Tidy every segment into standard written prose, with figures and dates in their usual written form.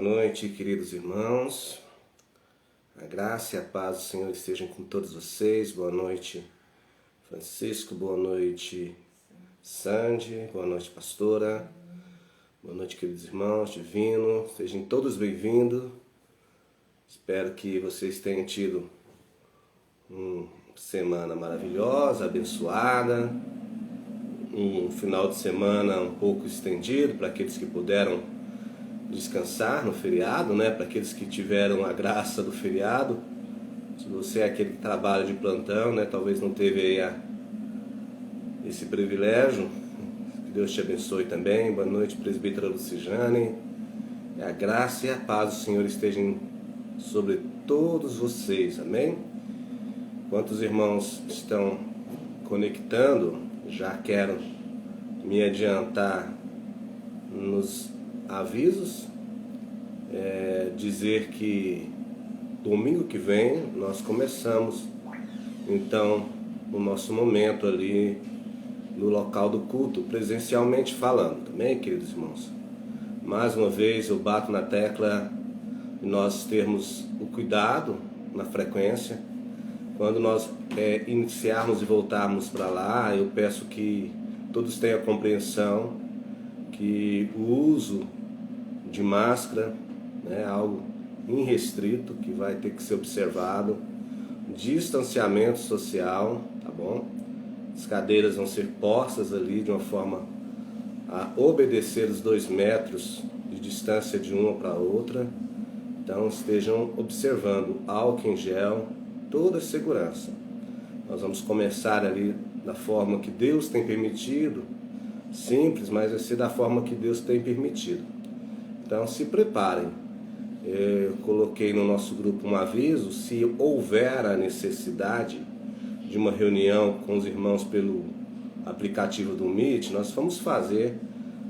noite, queridos irmãos. A graça e a paz do Senhor estejam com todos vocês. Boa noite, Francisco. Boa noite, Sandy. Boa noite, pastora. Boa noite, queridos irmãos, divino. Sejam todos bem-vindos. Espero que vocês tenham tido uma semana maravilhosa, abençoada. Um final de semana um pouco estendido para aqueles que puderam descansar no feriado, né? Para aqueles que tiveram a graça do feriado. Se você é aquele que trabalha de plantão, né? Talvez não teve aí esse privilégio. Que Deus te abençoe também. Boa noite, presbítera Lucijane. E a graça e a paz do Senhor estejam sobre todos vocês, amém? Quantos irmãos estão conectando, já quero me adiantar nos avisos, dizer que domingo que vem nós começamos então o nosso momento ali no local do culto, presencialmente falando, também, queridos irmãos. Mais uma vez eu bato na tecla de nós termos o cuidado na frequência. Quando nós iniciarmos e voltarmos para lá, eu peço que todos tenham a compreensão que o uso de máscara é algo irrestrito, que vai ter que ser observado. Distanciamento social, tá bom? As cadeiras vão ser postas ali de uma forma a obedecer os 2 metros de distância de uma para outra. Então estejam observando álcool em gel, toda a segurança. Nós vamos começar ali da forma que Deus tem permitido, simples, mas vai ser da forma que Deus tem permitido. Então se preparem. Eu coloquei no nosso grupo um aviso: se houver a necessidade de uma reunião com os irmãos pelo aplicativo do Meet, nós vamos fazer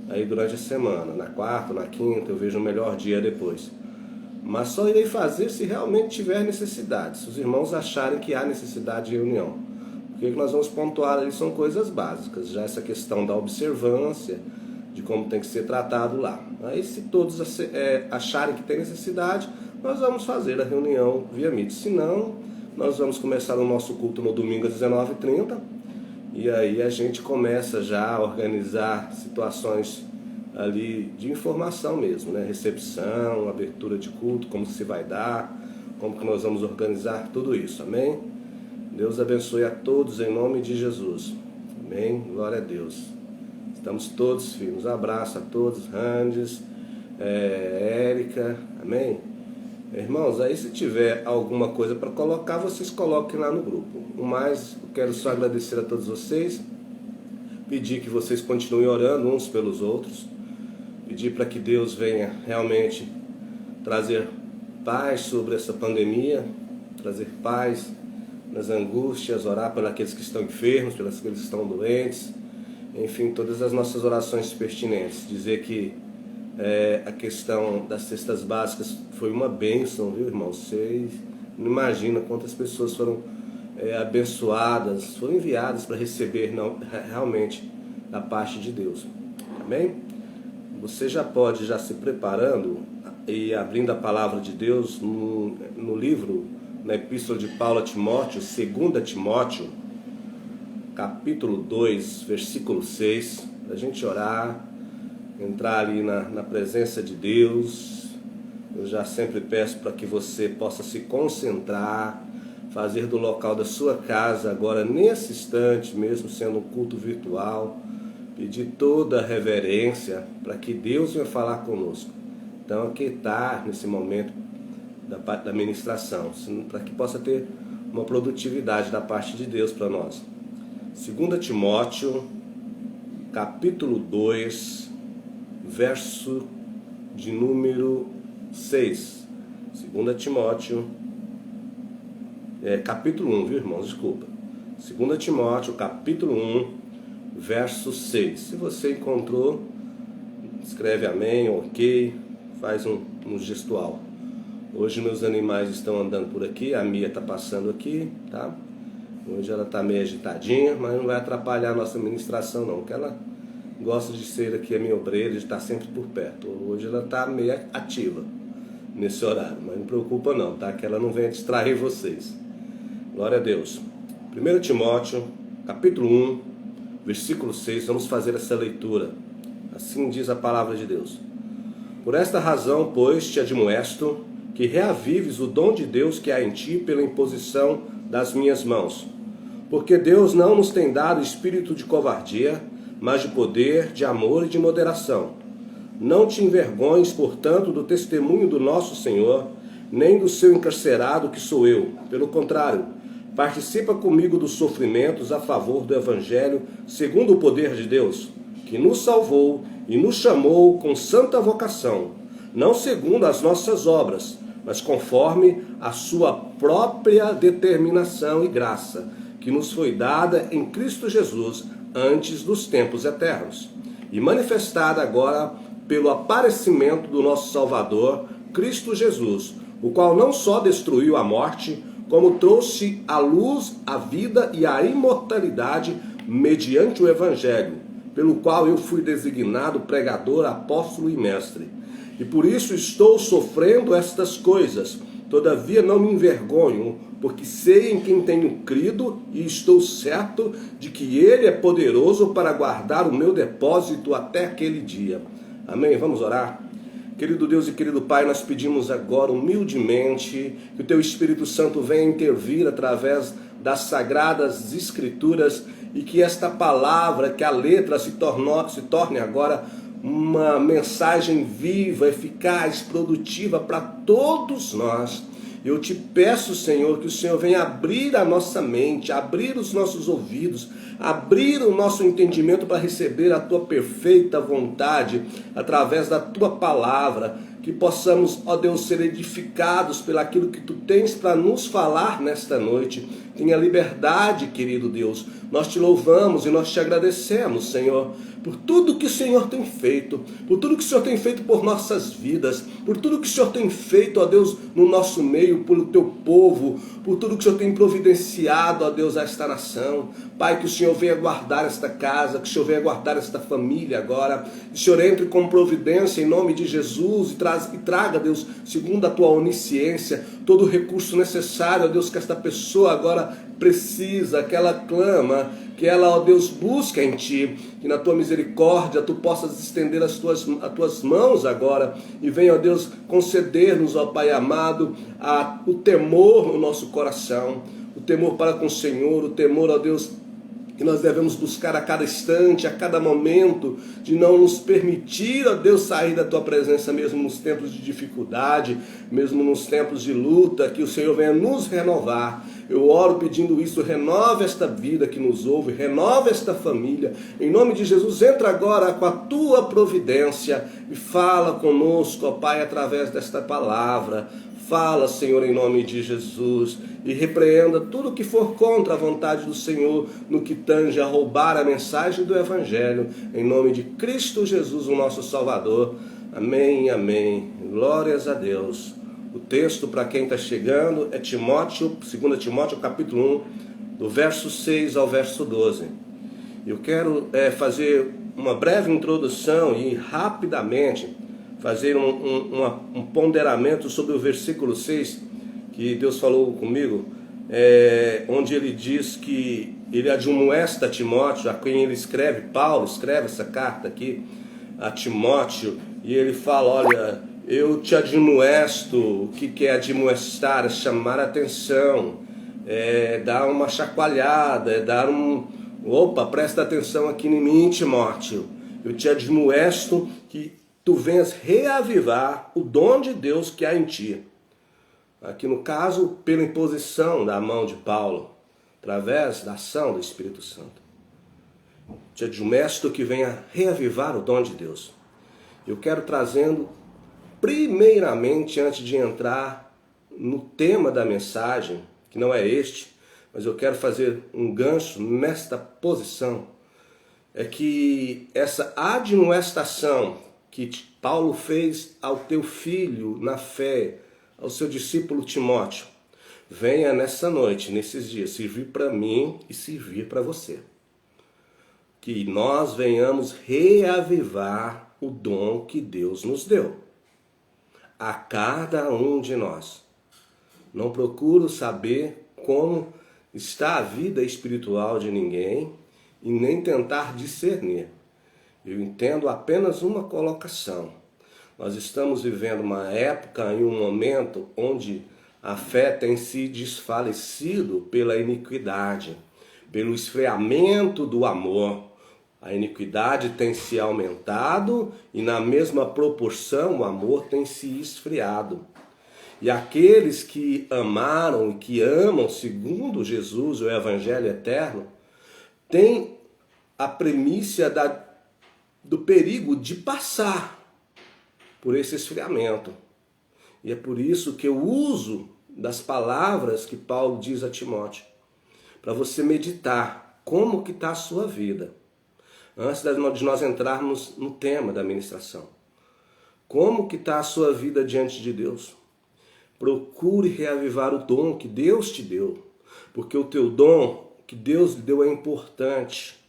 aí durante a semana, na quarta, na quinta, eu vejo o melhor dia depois. Mas só irei fazer se realmente tiver necessidade, se os irmãos acharem que há necessidade de reunião. Porque o que nós vamos pontuar ali são coisas básicas, já essa questão da observância, de como tem que ser tratado lá. Aí se todos acharem que tem necessidade, nós vamos fazer a reunião via Meet. Se não, nós vamos começar o nosso culto no domingo às 19h30, e aí a gente começa já a organizar situações ali de informação mesmo, né? Recepção, abertura de culto, como se vai dar, como que nós vamos organizar tudo isso, amém? Deus abençoe a todos em nome de Jesus, amém? Glória a Deus. Estamos todos firmes. Um abraço a todos, Randes, Érica, amém? Irmãos, aí se tiver alguma coisa para colocar, vocês coloquem lá no grupo. O mais, eu quero só agradecer a todos vocês, pedir que vocês continuem orando uns pelos outros, pedir para que Deus venha realmente trazer paz sobre essa pandemia, trazer paz nas angústias, orar por aqueles que estão enfermos, pelos que estão doentes, enfim, todas as nossas orações pertinentes. Dizer que a questão das cestas básicas foi uma bênção, viu, irmãos? Vocês não imaginam quantas pessoas foram abençoadas, foram enviadas para receber realmente da parte de Deus, amém? Você já pode já se preparando e abrindo a palavra de Deus no livro, na Epístola de Paulo a Timóteo, 2 Timóteo, capítulo 2, versículo 6, para a gente orar, entrar ali na presença de Deus. Eu já sempre peço para que você possa se concentrar, fazer do local da sua casa, agora nesse instante, mesmo sendo um culto virtual, pedir toda a reverência para que Deus venha falar conosco. Então aquietar nesse momento da ministração, para que possa ter uma produtividade da parte de Deus para nós. 2 Timóteo, capítulo 2, verso de número 6. 2 Timóteo, capítulo 1, viu, irmãos? Desculpa. 2 Timóteo, capítulo 1, verso 6. Se você encontrou, escreve amém, ok, faz um gestual. Hoje meus animais estão andando por aqui, a Mia está passando aqui, tá? Hoje ela está meio agitadinha, mas não vai atrapalhar a nossa ministração não, porque ela gosta de ser aqui a minha obreira, de estar sempre por perto. Hoje ela está meio ativa. nesse horário, mas não preocupa não, tá? Que ela não venha distrair vocês. Glória a Deus. 1 Timóteo, capítulo 1, versículo 6, vamos fazer essa leitura. Assim diz a palavra de Deus. Por esta razão, pois, te admoesto que reavives o dom de Deus que há em ti pela imposição das minhas mãos. Porque Deus não nos tem dado espírito de covardia, mas de poder, de amor e de moderação. Não te envergonhes, portanto, do testemunho do nosso Senhor, nem do seu encarcerado que sou eu. Pelo contrário, participa comigo dos sofrimentos a favor do Evangelho, segundo o poder de Deus, que nos salvou e nos chamou com santa vocação, não segundo as nossas obras, mas conforme a sua própria determinação e graça, que nos foi dada em Cristo Jesus antes dos tempos eternos, e manifestada agora pelo aparecimento do nosso Salvador, Cristo Jesus, o qual não só destruiu a morte, como trouxe à luz a vida e a imortalidade mediante o Evangelho, pelo qual eu fui designado pregador, apóstolo e mestre. E por isso estou sofrendo estas coisas. Todavia não me envergonho, porque sei em quem tenho crido e estou certo de que Ele é poderoso para guardar o meu depósito até aquele dia. Amém? Vamos orar? Querido Deus e querido Pai, nós pedimos agora humildemente que o Teu Espírito Santo venha intervir através das Sagradas Escrituras e que esta palavra, que a letra se torne agora uma mensagem viva, eficaz, produtiva para todos nós. Eu te peço, Senhor, que o Senhor venha abrir a nossa mente, abrir os nossos ouvidos, abrir o nosso entendimento para receber a Tua perfeita vontade através da Tua palavra, que possamos, ó Deus, ser edificados pelaquilo que Tu tens para nos falar nesta noite. Tenha liberdade, querido Deus. Nós te louvamos e nós te agradecemos, Senhor, por tudo que o Senhor tem feito, por tudo que o Senhor tem feito por nossas vidas, por tudo que o Senhor tem feito, ó Deus, no nosso meio, pelo Teu povo, por tudo que o Senhor tem providenciado, ó Deus, a esta nação. Pai, que o Senhor venha guardar esta casa, que o Senhor venha guardar esta família agora, que o Senhor entre com providência em nome de Jesus e traga, Deus, segundo a Tua onisciência, todo o recurso necessário, ó Deus, que esta pessoa agora precisa, que ela clama, que ela, ó Deus, busca em Ti, que na Tua misericórdia Tu possas estender as tuas mãos agora e venha, ó Deus, conceder-nos, ó Pai amado, o temor no nosso coração, o temor para com o Senhor, o temor, ó Deus, que nós devemos buscar a cada instante, a cada momento, de não nos permitir, ó Deus, sair da Tua presença, mesmo nos tempos de dificuldade, mesmo nos tempos de luta, que o Senhor venha nos renovar. Eu oro pedindo isso, renova esta vida que nos ouve, renova esta família. Em nome de Jesus, entra agora com a Tua providência e fala conosco, ó Pai, através desta palavra. Fala, Senhor, em nome de Jesus, e repreenda tudo que for contra a vontade do Senhor, no que tange a roubar a mensagem do Evangelho, em nome de Cristo Jesus, o nosso Salvador. Amém, amém. Glórias a Deus. O texto, para quem está chegando, é 2 Timóteo, capítulo 1, do verso 6 ao verso 12. Eu quero fazer uma breve introdução e rapidamente fazer um ponderamento sobre o versículo 6, que Deus falou comigo, onde ele diz que ele admoesta Timóteo, a quem ele escreve, Paulo escreve essa carta aqui a Timóteo, e ele fala, olha, eu te admoesto. O que é admoestar? É chamar a atenção, dar uma chacoalhada, opa, presta atenção aqui em mim, Timóteo, eu te admoesto que tu venhas reavivar o dom de Deus que há em ti. Aqui no caso, pela imposição da mão de Paulo, através da ação do Espírito Santo. Te admoesto que venha reavivar o dom de Deus. Eu quero trazendo, primeiramente, antes de entrar no tema da mensagem, que não é este, mas eu quero fazer um gancho nesta posição, é que essa admoestação que Paulo fez ao teu filho na fé, ao seu discípulo Timóteo, venha nessa noite, nesses dias, servir para mim e servir para você. Que nós venhamos reavivar o dom que Deus nos deu. a cada um de nós. Não procuro saber como está a vida espiritual de ninguém e nem tentar discernir. Eu entendo apenas uma colocação. Nós estamos vivendo uma época e um momento onde a fé tem se desfalecido pela iniquidade, pelo esfriamento do amor. A iniquidade tem se aumentado e na mesma proporção o amor tem se esfriado. E aqueles que amaram e que amam segundo Jesus, o Evangelho eterno, têm a premissa do perigo de passar por esse esfriamento. E é por isso que eu uso das palavras que Paulo diz a Timóteo, para você meditar como que está a sua vida, antes de nós entrarmos no tema da ministração. Como que está a sua vida diante de Deus? Procure reavivar o dom que Deus te deu, porque o teu dom que Deus lhe deu é importante.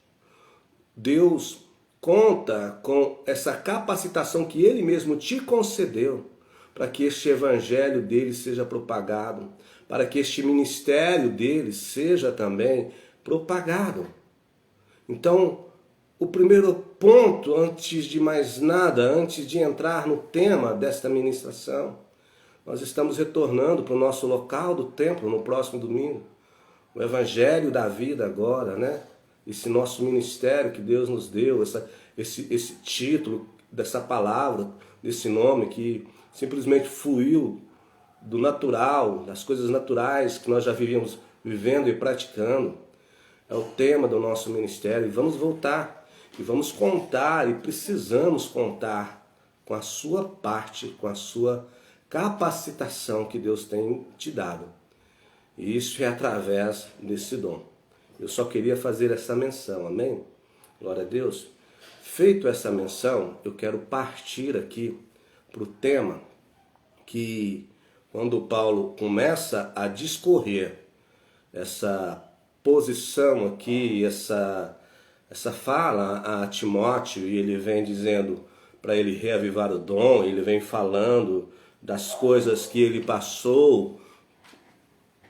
Deus conta com essa capacitação que Ele mesmo te concedeu para que este evangelho dele seja propagado, para que este ministério dele seja também propagado. Então, o primeiro ponto, antes de mais nada, antes de entrar no tema desta ministração, nós estamos retornando para o nosso local do templo no próximo domingo. O Evangelho da Vida agora, né? Esse nosso ministério que Deus nos deu, esse título dessa palavra, desse nome que simplesmente fluiu do natural, das coisas naturais que nós já vivíamos vivendo e praticando. É o tema do nosso ministério. E vamos voltar, e vamos contar, e precisamos contar com a sua parte, com a sua capacitação que Deus tem te dado. E isso é através desse dom. Eu só queria fazer essa menção, amém? Glória a Deus. Feito essa menção, eu quero partir aqui para o tema que, quando Paulo começa a discorrer essa posição aqui, essa fala a Timóteo, e ele vem dizendo para ele reavivar o dom, ele vem falando das coisas que ele passou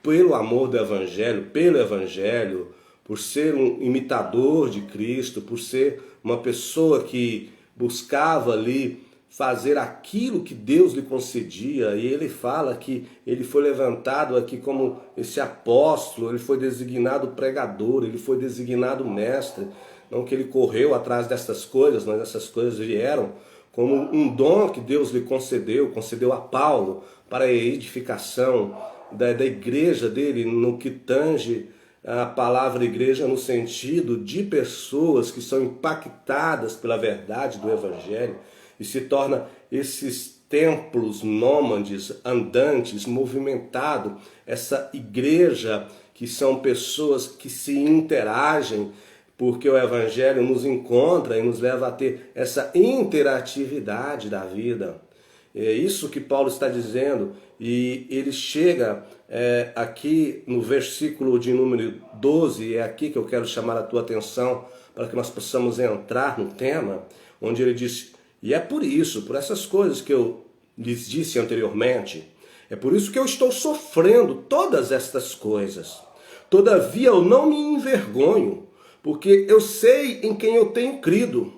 pelo amor do Evangelho, pelo Evangelho, por ser um imitador de Cristo, por ser uma pessoa que buscava ali fazer aquilo que Deus lhe concedia. E ele fala que ele foi levantado aqui como esse apóstolo, ele foi designado pregador, ele foi designado mestre. Não que ele correu atrás dessas coisas, mas essas coisas vieram como um dom que Deus lhe concedeu a Paulo para a edificação da igreja dele, no que tange a palavra igreja no sentido de pessoas que são impactadas pela verdade do Evangelho e se torna esses templos nômades, andantes, movimentado, essa igreja que são pessoas que se interagem, porque o Evangelho nos encontra e nos leva a ter essa interatividade da vida. É isso que Paulo está dizendo, e ele chega aqui no versículo de número 12, é aqui que eu quero chamar a tua atenção para que nós possamos entrar no tema, onde ele diz: e é por isso, por essas coisas que eu lhes disse anteriormente, é por isso que eu estou sofrendo todas estas coisas. Todavia eu não me envergonho, porque eu sei em quem eu tenho crido.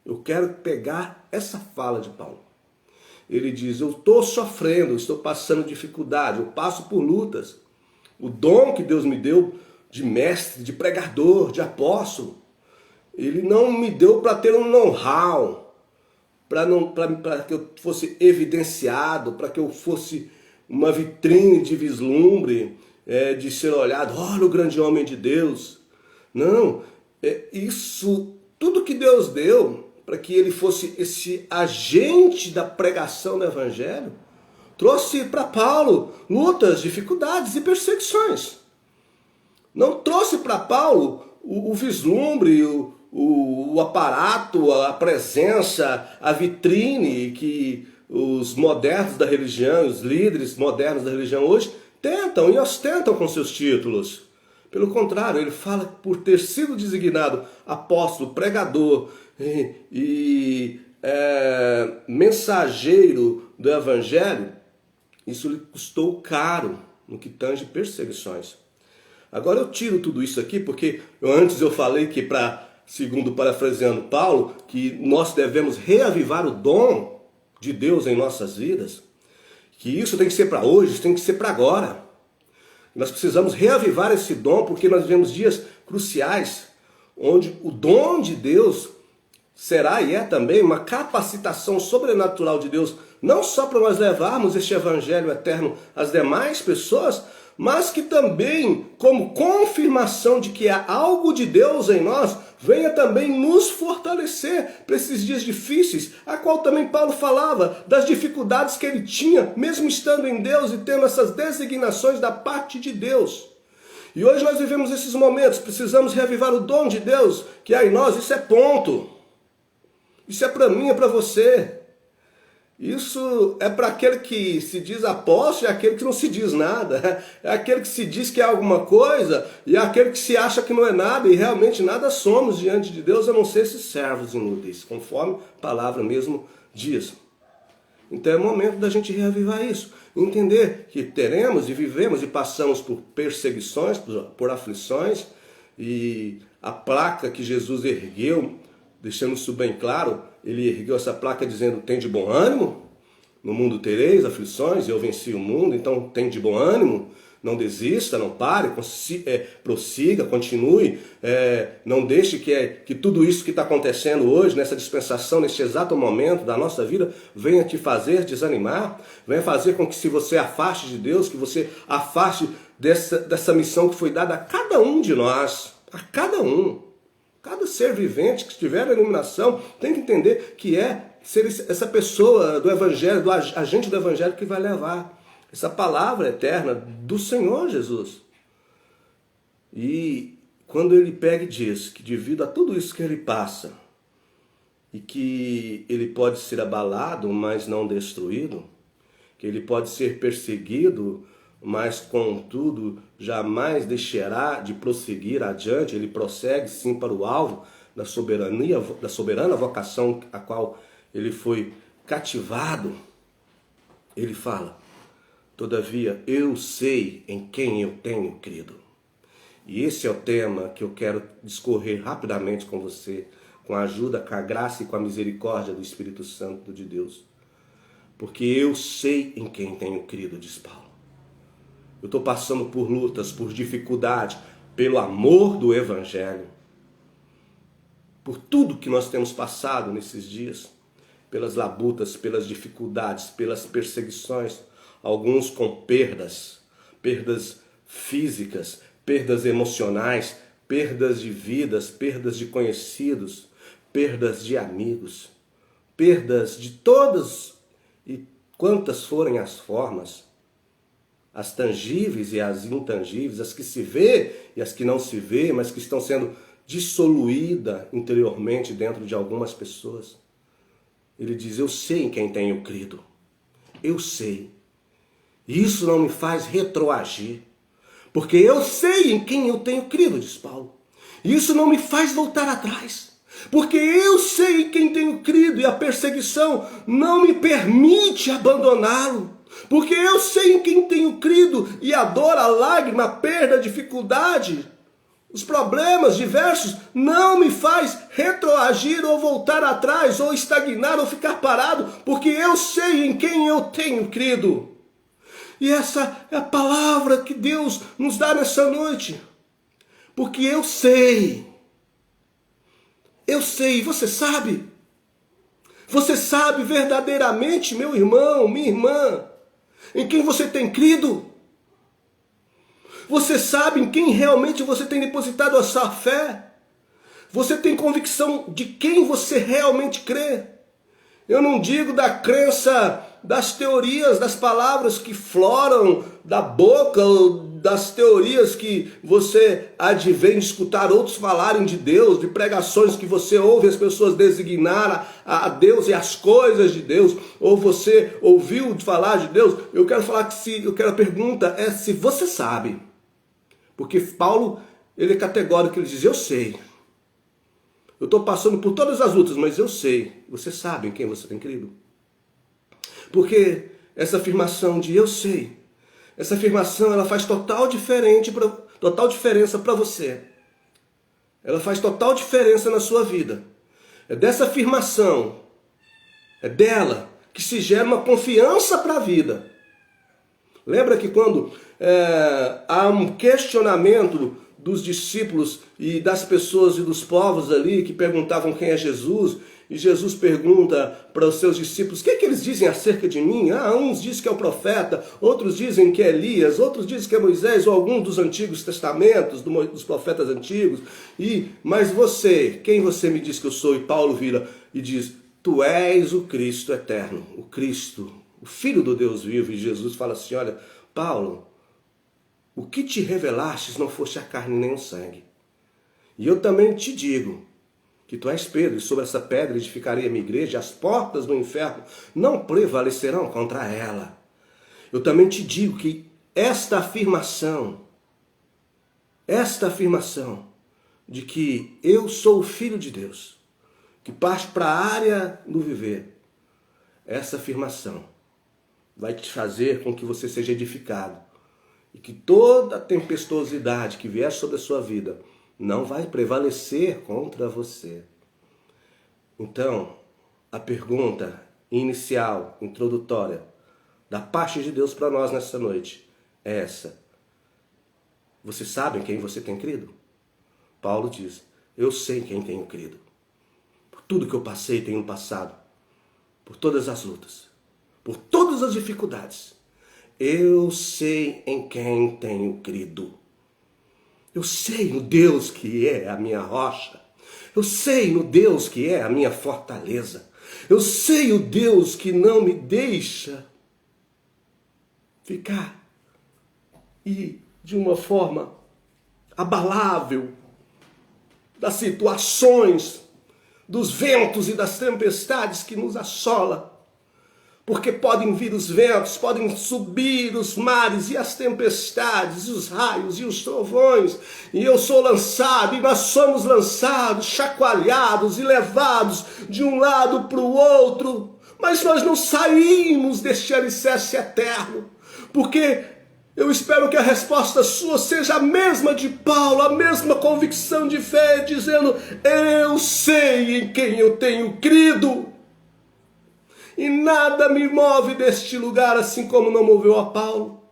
Eu quero pegar essa fala de Paulo. Ele diz: eu estou sofrendo, estou passando dificuldade, eu passo por lutas. O dom que Deus me deu de mestre, de pregador, de apóstolo, Ele não me deu para ter um know-how, para que eu fosse evidenciado, para que eu fosse uma vitrine de vislumbre, de ser olhado, olha o grande homem de Deus. Não, isso, tudo que Deus deu para que ele fosse esse agente da pregação do Evangelho, trouxe para Paulo lutas, dificuldades e perseguições. Não trouxe para Paulo o vislumbre, o aparato, a presença, a vitrine que os modernos da religião, os líderes modernos da religião hoje tentam e ostentam com seus títulos. Pelo contrário, ele fala por ter sido designado apóstolo, pregador e mensageiro do Evangelho, isso lhe custou caro no que tange perseguições. Agora eu tiro tudo isso aqui porque antes eu falei que, segundo parafraseando Paulo, que nós devemos reavivar o dom de Deus em nossas vidas, que isso tem que ser para hoje, isso tem que ser para agora. Nós precisamos reavivar esse dom porque nós vivemos dias cruciais, onde o dom de Deus será e é também uma capacitação sobrenatural de Deus, não só para nós levarmos este evangelho eterno às demais pessoas, mas que também, como confirmação de que há algo de Deus em nós, venha também nos fortalecer para esses dias difíceis, a qual também Paulo falava das dificuldades que ele tinha, mesmo estando em Deus e tendo essas designações da parte de Deus. E hoje nós vivemos esses momentos, precisamos reavivar o dom de Deus que há em nós, isso é ponto. Isso é para mim, é para você. Isso é para aquele que se diz apóstolo e aquele que não se diz nada. É aquele que se diz que é alguma coisa e é aquele que se acha que não é nada e realmente nada somos diante de Deus, a não ser esses servos inúteis, conforme a palavra mesmo diz. Então é momento da gente reavivar isso. Entender que teremos e vivemos e passamos por perseguições, por aflições, e a placa que Jesus ergueu, deixando isso bem claro, ele ergueu essa placa dizendo: tem de bom ânimo, no mundo tereis aflições, eu venci o mundo, então tem de bom ânimo, não desista, não pare, prossiga, continue, não deixe que tudo isso que está acontecendo hoje, nessa dispensação, neste exato momento da nossa vida, venha te fazer desanimar, venha fazer com que se você afaste de Deus, que você afaste dessa missão que foi dada a cada um de nós, a cada um. Cada ser vivente que estiver na iluminação tem que entender que é ser essa pessoa do Evangelho, do agente do Evangelho que vai levar essa palavra eterna do Senhor Jesus. E quando ele pega e diz que devido a tudo isso que ele passa, e que ele pode ser abalado, mas não destruído, que ele pode ser perseguido, mas contudo jamais deixará de prosseguir adiante, ele prossegue sim para o alvo da soberana vocação a qual ele foi cativado. Ele fala: todavia eu sei em quem eu tenho crido. E esse é o tema que eu quero discorrer rapidamente com você, com a ajuda, com a graça e com a misericórdia do Espírito Santo de Deus. Porque eu sei em quem tenho crido, diz Paulo. Eu estou passando por lutas, por dificuldade, pelo amor do Evangelho. Por tudo que nós temos passado nesses dias. Pelas labutas, pelas dificuldades, pelas perseguições. Alguns com perdas físicas, perdas emocionais, perdas de vidas, perdas de conhecidos, perdas de amigos. Perdas de todas e quantas forem as formas. As tangíveis e as intangíveis, as que se vê e as que não se vê, mas que estão sendo dissoluídas interiormente dentro de algumas pessoas. Ele diz: eu sei em quem tenho crido. Eu sei. E isso não me faz retroagir. Porque eu sei em quem eu tenho crido, diz Paulo. E isso não me faz voltar atrás. Porque eu sei em quem tenho crido e a perseguição não me permite abandoná-lo. Porque eu sei em quem tenho crido e a dor, a lágrima, a perda, a dificuldade, os problemas diversos não me faz retroagir ou voltar atrás ou estagnar ou ficar parado, porque eu sei em quem eu tenho crido. E essa é a palavra que Deus nos dá nessa noite. Porque eu sei. Eu sei, você sabe. Você sabe verdadeiramente, meu irmão, minha irmã, em quem você tem crido? Você sabe em quem realmente você tem depositado a sua fé? Você tem convicção de quem você realmente crê? Eu não digo da crença das teorias, das palavras que floram da boca, ou das teorias que você advém de escutar outros falarem de Deus, de pregações que você ouve as pessoas designar a Deus e as coisas de Deus, ou você ouviu falar de Deus. Eu quero falar que a pergunta é se você sabe. Porque Paulo, ele é categórico, ele diz: eu sei. Eu estou passando por todas as lutas, mas eu sei. Você sabe em quem você tem crido? Porque essa afirmação de eu sei, essa afirmação ela faz total diferença para você. Ela faz total diferença na sua vida. É dessa afirmação, é dela que se gera uma confiança para a vida. Lembra que quando há um questionamento dos discípulos e das pessoas e dos povos ali que perguntavam quem é Jesus, e Jesus pergunta para os seus discípulos, o que eles dizem acerca de mim? Uns dizem que é o profeta, outros dizem que é Elias, outros dizem que é Moisés, ou algum dos antigos testamentos, dos profetas antigos. Mas você, quem você me diz que eu sou? E Paulo vira e diz, tu és o Cristo eterno, o Cristo, o Filho do Deus vivo. E Jesus fala assim, olha, Paulo, o que te revelastes não foste a carne nem o sangue. E eu também te digo que tu és Pedro, e sobre essa pedra edificarei a minha igreja, e as portas do inferno não prevalecerão contra ela. Eu também te digo que esta afirmação de que eu sou o Filho de Deus, que parte para a área do viver, essa afirmação vai te fazer com que você seja edificado e que toda tempestuosidade que vier sobre a sua vida não vai prevalecer contra você. Então, a pergunta inicial, introdutória, da parte de Deus para nós nessa noite é essa. Você sabe em quem você tem crido? Paulo diz, eu sei em quem tenho crido. Por tudo que eu passei e tenho passado, por todas as lutas, por todas as dificuldades, eu sei em quem tenho crido. Eu sei no Deus que é a minha rocha. Eu sei no Deus que é a minha fortaleza. Eu sei o Deus que não me deixa ficar e de uma forma abalável das situações, dos ventos e das tempestades que nos assolam. Porque podem vir os ventos, podem subir os mares e as tempestades, e os raios e os trovões. E eu sou lançado, e nós somos lançados, chacoalhados e levados de um lado para o outro. Mas nós não saímos deste alicerce eterno. Porque eu espero que a resposta sua seja a mesma de Paulo, a mesma convicção de fé, dizendo, eu sei em quem eu tenho crido. E nada me move deste lugar, assim como não moveu a Paulo.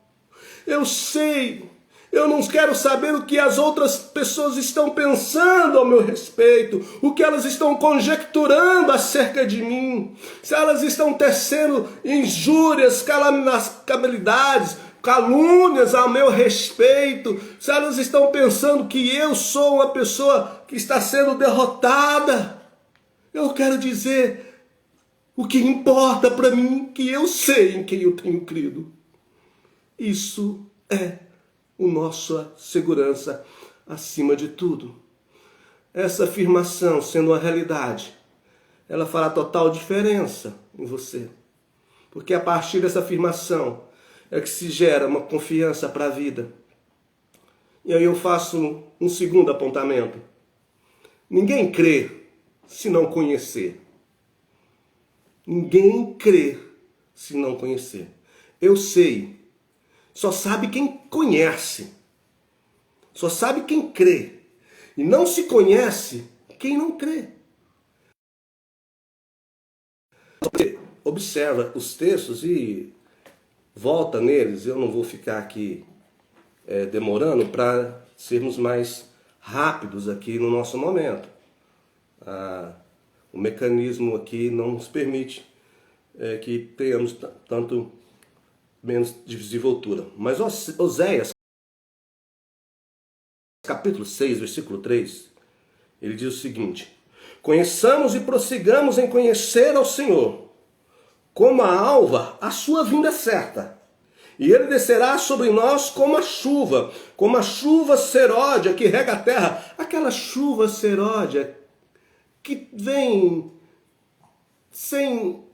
Eu sei, eu não quero saber o que as outras pessoas estão pensando ao meu respeito, o que elas estão conjecturando acerca de mim, se elas estão tecendo injúrias, calamidades, calúnias ao meu respeito, se elas estão pensando que eu sou uma pessoa que está sendo derrotada. Eu quero dizer, o que importa para mim, que eu sei em quem eu tenho crido. Isso é a nossa segurança acima de tudo. Essa afirmação, sendo uma realidade, ela fará total diferença em você. Porque a partir dessa afirmação é que se gera uma confiança para a vida. E aí eu faço um segundo apontamento. Ninguém crê se não conhecer. Ninguém crê se não conhecer. Eu sei. Só sabe quem conhece. Só sabe quem crê. E não se conhece quem não crê. Você observa os textos e volta neles. Eu não vou ficar aqui demorando para sermos mais rápidos aqui no nosso momento. O mecanismo aqui não nos permite que tenhamos tanto menos desenvoltura. Mas Oséias, capítulo 6, versículo 3, ele diz o seguinte: conheçamos e prossigamos em conhecer ao Senhor. Como a alva, a sua vinda é certa. E ele descerá sobre nós como a chuva seródia que rega a terra. Aquela chuva seródia que vem sem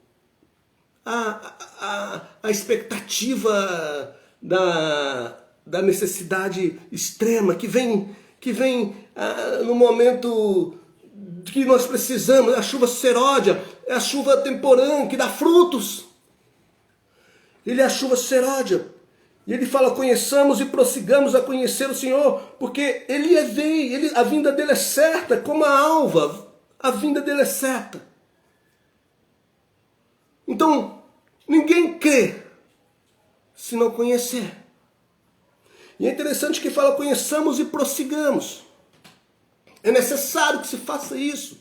a expectativa da necessidade extrema, que vem no momento que nós precisamos. A chuva seródia é a chuva temporânea que dá frutos. Ele é a chuva serôdia. E ele fala, conheçamos e prossigamos a conhecer o Senhor, porque ele vem, a vinda dele é certa, como a alva, a vinda dele é certa. Então, ninguém crê se não conhecer. E é interessante que fala, conheçamos e prossigamos. É necessário que se faça isso.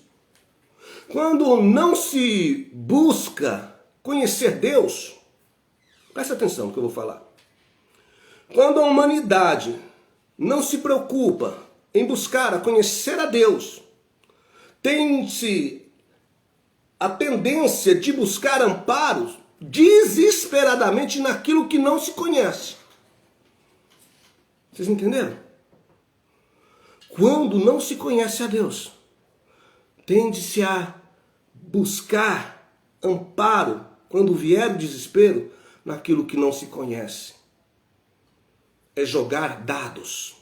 Quando não se busca conhecer Deus, presta atenção no que eu vou falar. Quando a humanidade não se preocupa em buscar a conhecer a Deus, tem-se a tendência de buscar amparos desesperadamente naquilo que não se conhece. Vocês entenderam? Quando não se conhece a Deus, tende-se a buscar amparo, quando vier o desespero, naquilo que não se conhece. É jogar dados.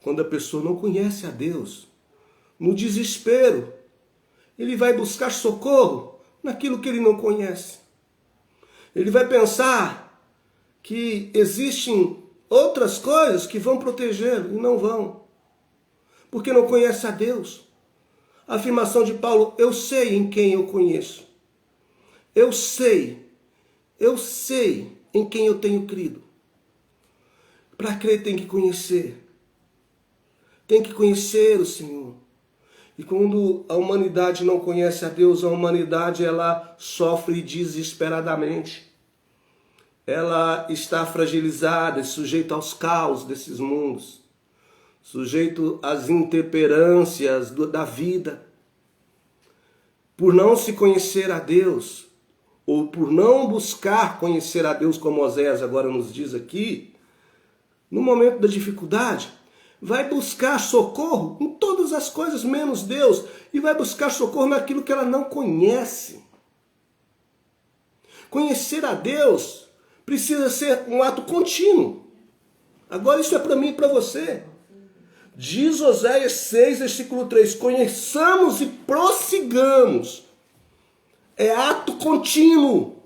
Quando a pessoa não conhece a Deus, no desespero, ele vai buscar socorro naquilo que ele não conhece. Ele vai pensar que existem outras coisas que vão protegê-lo e não vão, porque não conhece a Deus. A afirmação de Paulo, eu sei em quem eu conheço. Eu sei em quem eu tenho crido. Para crer tem que conhecer. Tem que conhecer o Senhor. E quando a humanidade não conhece a Deus, a humanidade ela sofre desesperadamente. Ela está fragilizada, sujeita aos caos desses mundos, sujeito às intemperâncias da vida. Por não se conhecer a Deus, ou por não buscar conhecer a Deus, como Oséias agora nos diz aqui, no momento da dificuldade, vai buscar socorro em todas as coisas menos Deus, e vai buscar socorro naquilo que ela não conhece. Conhecer a Deus precisa ser um ato contínuo. Agora isso é para mim e para você. Diz Oséias 6, versículo 3, conheçamos e prossigamos. É ato contínuo.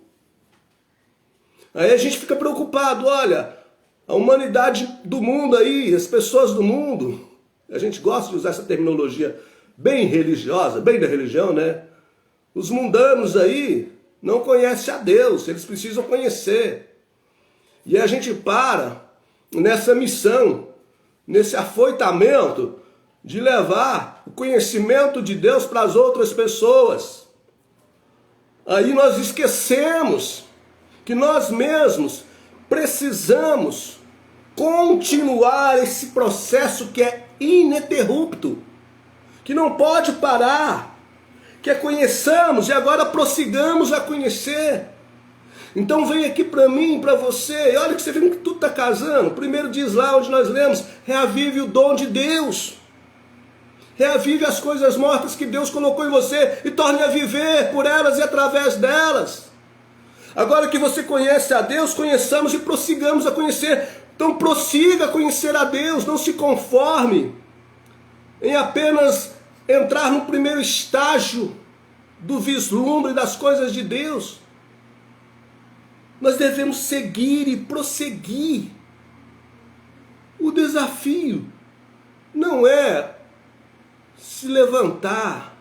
Aí a gente fica preocupado, olha, a humanidade do mundo aí, as pessoas do mundo, a gente gosta de usar essa terminologia bem religiosa, bem da religião, né? Os mundanos aí não conhecem a Deus, eles precisam conhecer. E a gente para nessa missão, nesse afoitamento de levar o conhecimento de Deus para as outras pessoas. Aí nós esquecemos que nós mesmos precisamos continuar esse processo que é ininterrupto, que não pode parar, que é conheçamos e agora prossigamos a conhecer. Então vem aqui para mim, para você, e olha que você vê que tudo está casando. Primeiro diz lá onde nós lemos, reavive o dom de Deus. Reavive as coisas mortas que Deus colocou em você e torne a viver por elas e através delas. Agora que você conhece a Deus, conheçamos e prossigamos a conhecer. Então prossiga a conhecer a Deus, não se conforme em apenas entrar no primeiro estágio do vislumbre das coisas de Deus. Nós devemos seguir e prosseguir. O desafio não é se levantar.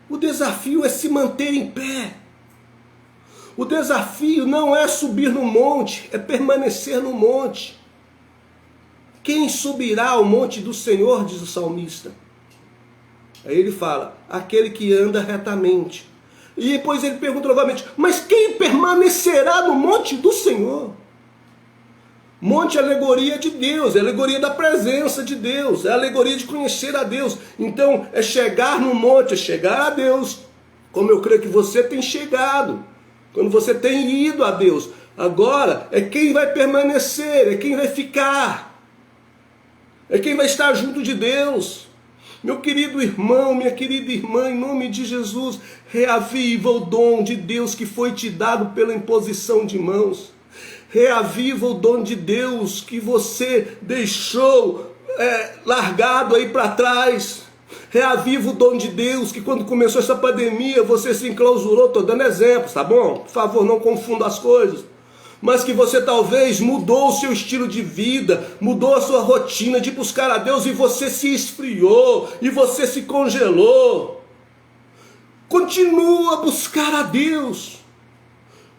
O desafio é se manter em pé. O desafio não é subir no monte, é permanecer no monte. Quem subirá ao monte do Senhor, diz o salmista. Aí ele fala, aquele que anda retamente. E depois ele pergunta novamente, mas quem permanecerá no monte do Senhor? Monte é alegoria de Deus, é alegoria da presença de Deus, é alegoria de conhecer a Deus. Então é chegar no monte, é chegar a Deus, como eu creio que você tem chegado, quando você tem ido a Deus. Agora é quem vai permanecer, é quem vai ficar, é quem vai estar junto de Deus. Meu querido irmão, minha querida irmã, em nome de Jesus, reaviva o dom de Deus que foi te dado pela imposição de mãos. Reaviva o dom de Deus que você deixou largado aí para trás. Reaviva o dom de Deus, que quando começou essa pandemia você se enclausurou. Estou dando exemplos, tá bom? Por favor, não confunda as coisas. Mas que você talvez mudou o seu estilo de vida, mudou a sua rotina de buscar a Deus e você se esfriou, e você se congelou. Continua a buscar a Deus.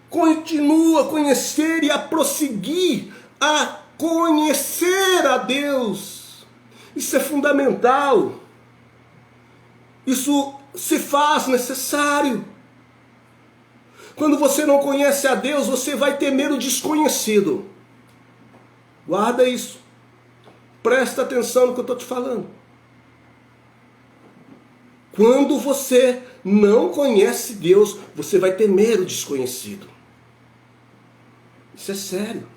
Continua a conhecer e a prosseguir a conhecer a Deus. Isso é fundamental. Isso se faz necessário. Quando você não conhece a Deus, você vai temer o desconhecido. Guarda isso. Presta atenção no que eu estou te falando. Quando você não conhece Deus, você vai temer o desconhecido. Isso é sério.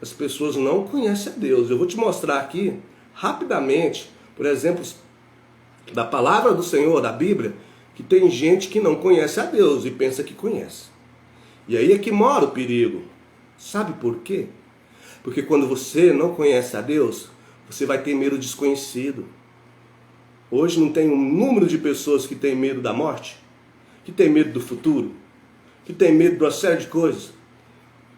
As pessoas não conhecem a Deus. Eu vou te mostrar aqui, rapidamente, por exemplo, da palavra do Senhor, da Bíblia, que tem gente que não conhece a Deus e pensa que conhece. E aí é que mora o perigo. Sabe por quê? Porque quando você não conhece a Deus, você vai ter medo do desconhecido. Hoje não tem um número de pessoas que tem medo da morte, que tem medo do futuro, que tem medo de uma série de coisas.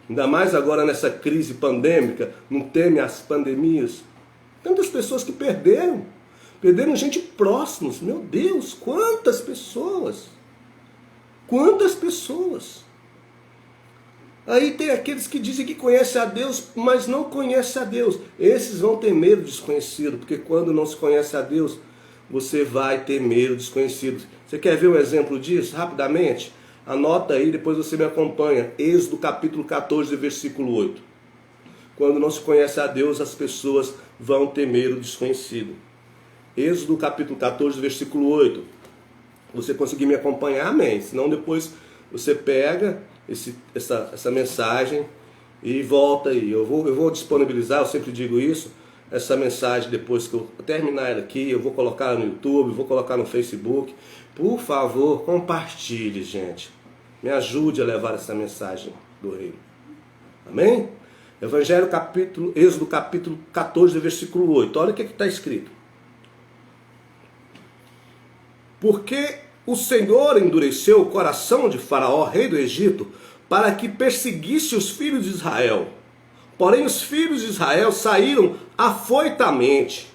Ainda mais agora nessa crise pandêmica, não teme as pandemias. Tantas pessoas que perderam gente próximos. Meu Deus, quantas pessoas! Quantas pessoas! Aí tem aqueles que dizem que conhecem a Deus, mas não conhecem a Deus. Esses vão ter medo do desconhecido, porque quando não se conhece a Deus, você vai ter medo do desconhecido. Você quer ver um exemplo disso? Rapidamente? Anota aí, depois você me acompanha. Êxodo capítulo 14, versículo 8. Quando não se conhece a Deus, as pessoas vão temer o desconhecido. Êxodo capítulo 14, versículo 8. Você conseguir me acompanhar? Amém. Senão depois você pega essa mensagem e volta aí. Eu vou disponibilizar, eu sempre digo isso, essa mensagem depois que eu terminar ela aqui. Eu vou colocar no YouTube, vou colocar no Facebook. Por favor, compartilhe, gente. Me ajude a levar essa mensagem do reino. Amém? Êxodo capítulo 14, versículo 8. Olha o que está escrito. Porque o Senhor endureceu o coração de Faraó, rei do Egito, para que perseguisse os filhos de Israel. Porém os filhos de Israel saíram afoitamente.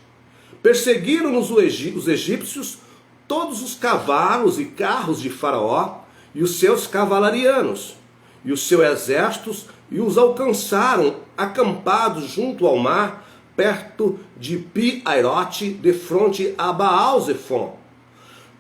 Perseguiram-nos os egípcios, todos os cavalos e carros de Faraó, e os seus cavalarianos, e os seus exércitos, e os alcançaram acampados junto ao mar, perto de Pi-Airote, de fronte a Baal-Zefon.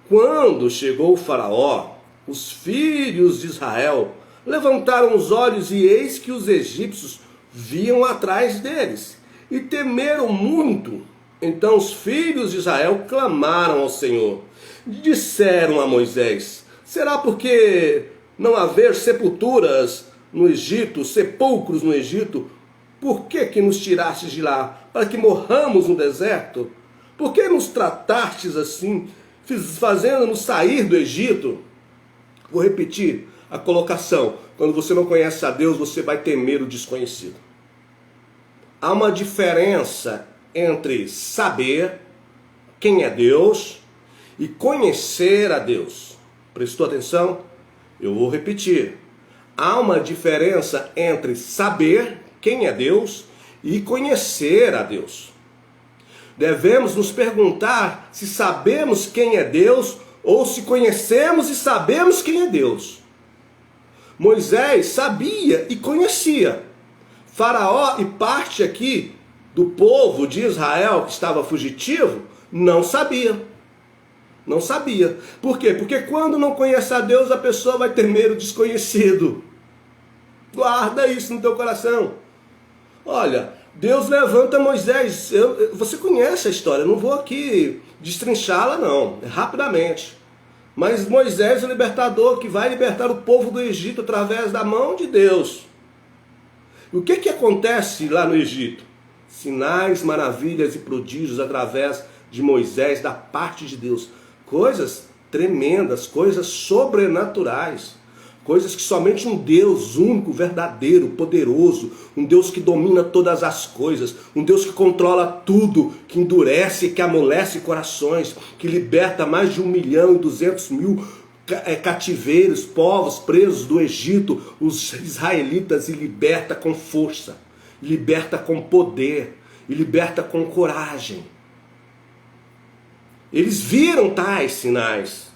Quando chegou o Faraó, os filhos de Israel levantaram os olhos e eis que os egípcios viam atrás deles e temeram muito. Então os filhos de Israel clamaram ao Senhor. Disseram a Moisés: será porque não haver sepulturas no Egito, sepulcros no Egito? Por que nos tirastes de lá? Para que morramos no deserto? Por que nos tratastes assim, fazendo-nos sair do Egito? Vou repetir a colocação. Quando você não conhece a Deus, você vai temer o desconhecido. Há uma diferença entre saber quem é Deus e conhecer a Deus. Prestou atenção? Eu vou repetir. Há uma diferença entre saber quem é Deus e conhecer a Deus. Devemos nos perguntar se sabemos quem é Deus ou se conhecemos e sabemos quem é Deus. Moisés sabia e conhecia. Faraó e parte aqui do povo de Israel que estava fugitivo não sabia. Não sabia. Por quê? Porque quando não conhece a Deus, a pessoa vai temer o desconhecido. Guarda isso no teu coração. Olha, Deus levanta Moisés. Você conhece a história, eu não vou aqui destrinchá-la não, rapidamente. Mas Moisés é o libertador que vai libertar o povo do Egito através da mão de Deus. E o que acontece lá no Egito? Sinais, maravilhas e prodígios através de Moisés, da parte de Deus. Coisas tremendas, coisas sobrenaturais. Coisas que somente um Deus único, verdadeiro, poderoso, um Deus que domina todas as coisas, um Deus que controla tudo, que endurece e que amolece corações, que liberta mais de 1.200.000 cativeiros, povos presos do Egito, os israelitas, e liberta com força, liberta com poder, e liberta com coragem. Eles viram tais sinais,